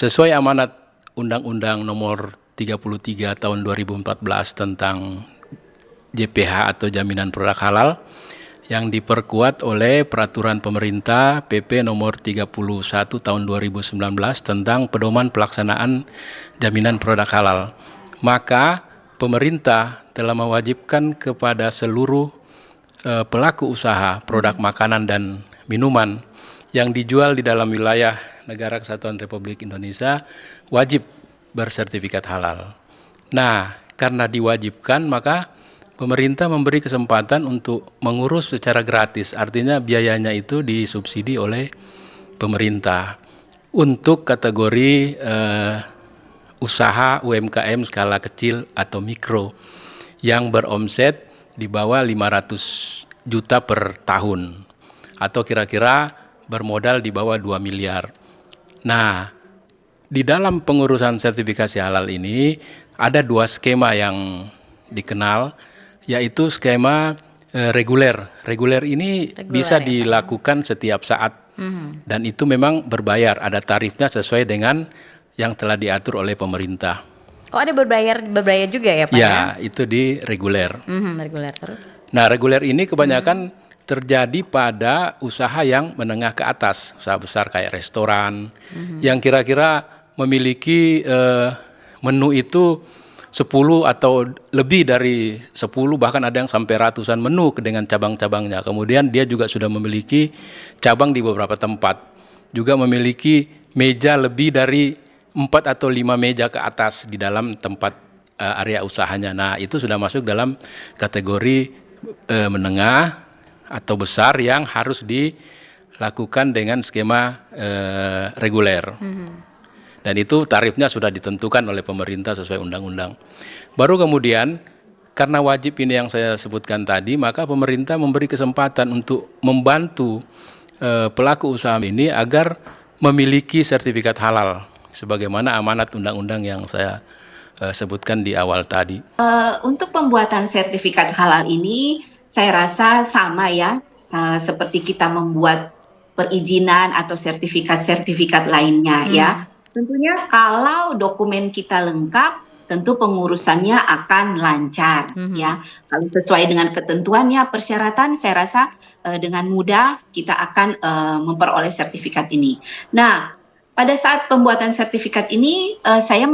Sesuai amanat Undang-Undang Nomor 33 Tahun 2014 tentang JPH atau Jaminan Produk Halal yang diperkuat oleh Peraturan Pemerintah PP Nomor 31 Tahun 2019 tentang pedoman pelaksanaan jaminan produk halal. Maka pemerintah telah mewajibkan kepada seluruh pelaku usaha produk makanan dan minuman yang dijual di dalam wilayah Negara Kesatuan Republik Indonesia wajib bersertifikat halal. Nah, karena diwajibkan maka pemerintah memberi kesempatan untuk mengurus secara gratis, artinya biayanya itu disubsidi oleh pemerintah untuk kategori usaha UMKM skala kecil atau mikro yang beromset di bawah 500 juta per tahun atau kira-kira bermodal di bawah 2 miliar. Nah, di dalam pengurusan sertifikasi halal ini ada 2 skema yang dikenal, yaitu skema reguler. Reguler ini bisa dilakukan setiap saat dan itu memang berbayar, ada tarifnya sesuai dengan yang telah diatur oleh pemerintah. Oh, ada berbayar juga ya Pak? Ya, itu di reguler. Reguler terus. Nah, reguler ini kebanyakan terjadi pada usaha yang menengah ke atas, usaha besar kayak restoran, yang kira-kira memiliki menu itu 10 atau lebih dari 10, bahkan ada yang sampai ratusan menu dengan cabang-cabangnya. Kemudian dia juga sudah memiliki cabang di beberapa tempat, juga memiliki meja lebih dari 4 atau 5 meja ke atas di dalam tempat area usahanya. Nah, itu sudah masuk dalam kategori menengah atau besar yang harus dilakukan dengan skema reguler. Dan itu tarifnya sudah ditentukan oleh pemerintah sesuai undang-undang. Baru kemudian karena wajib ini yang saya sebutkan tadi, maka pemerintah memberi kesempatan untuk membantu pelaku usaha ini agar memiliki sertifikat halal sebagaimana amanat undang-undang yang saya sebutkan di awal tadi. Untuk pembuatan sertifikat halal ini saya rasa sama ya, seperti kita membuat perizinan atau sertifikat-sertifikat lainnya ya. Tentunya kalau dokumen kita lengkap, tentu pengurusannya akan lancar ya. Kalau sesuai dengan ketentuannya, persyaratan, saya rasa dengan mudah kita akan memperoleh sertifikat ini. Nah, pada saat pembuatan sertifikat ini saya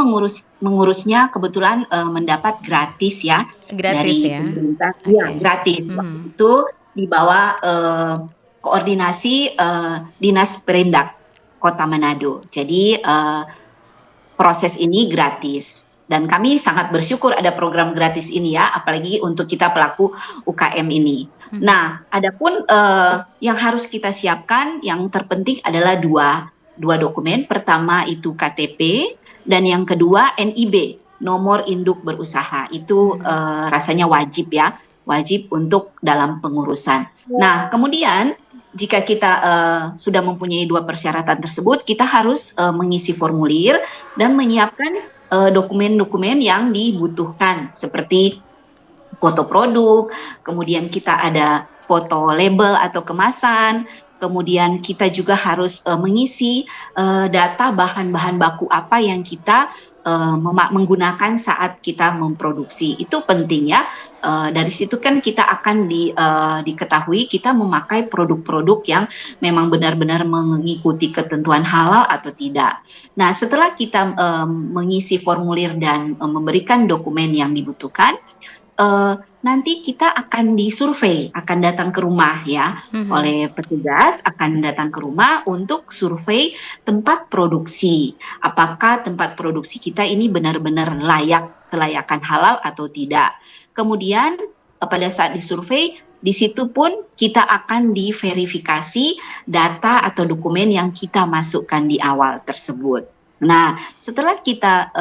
mengurusnya kebetulan mendapat gratis ya. Gratis dari ya? Pemerintah. Ya, gratis. Waktu itu di bawah koordinasi Dinas Perindak Kota Manado. Jadi proses ini gratis. Dan kami sangat bersyukur ada program gratis ini ya, apalagi untuk kita pelaku UKM ini. Nah, adapun yang harus kita siapkan, yang terpenting adalah dua dokumen. Pertama itu KTP dan yang kedua NIB, nomor induk berusaha. Itu rasanya wajib ya, wajib untuk dalam pengurusan. Nah, kemudian jika kita sudah mempunyai 2 persyaratan tersebut, kita harus mengisi formulir dan menyiapkan dokumen-dokumen yang dibutuhkan seperti foto produk, kemudian kita ada foto label atau kemasan, kemudian kita juga harus mengisi data bahan-bahan baku apa yang kita menggunakan saat kita memproduksi. Itu penting ya. Dari situ kan kita akan diketahui kita memakai produk-produk yang memang benar-benar mengikuti ketentuan halal atau tidak. Nah, setelah kita mengisi formulir dan memberikan dokumen yang dibutuhkan, nanti kita akan disurvei, akan datang ke rumah ya, oleh petugas akan datang ke rumah untuk survei tempat produksi. Apakah tempat produksi kita ini benar-benar kelayakan halal atau tidak. Kemudian pada saat disurvei, di situ pun kita akan diverifikasi data atau dokumen yang kita masukkan di awal tersebut. Nah, setelah kita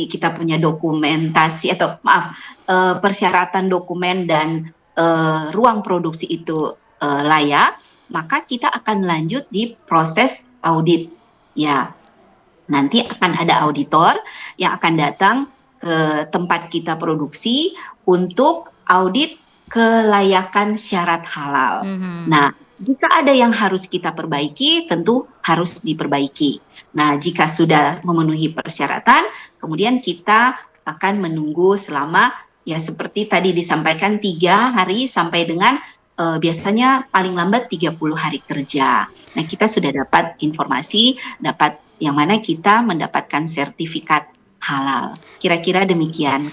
kita punya dokumentasi atau persyaratan dokumen dan ruang produksi itu layak, maka kita akan lanjut di proses audit. Ya, nanti akan ada auditor yang akan datang ke tempat kita produksi untuk audit kelayakan syarat halal. Nah, Jika ada yang harus kita perbaiki, tentu harus diperbaiki. Nah, jika sudah memenuhi persyaratan, kemudian kita akan menunggu selama, ya seperti tadi disampaikan, 3 hari sampai dengan biasanya paling lambat 30 hari kerja. Nah, kita sudah dapat informasi, dapat yang mana kita mendapatkan sertifikat halal. Kira-kira demikian.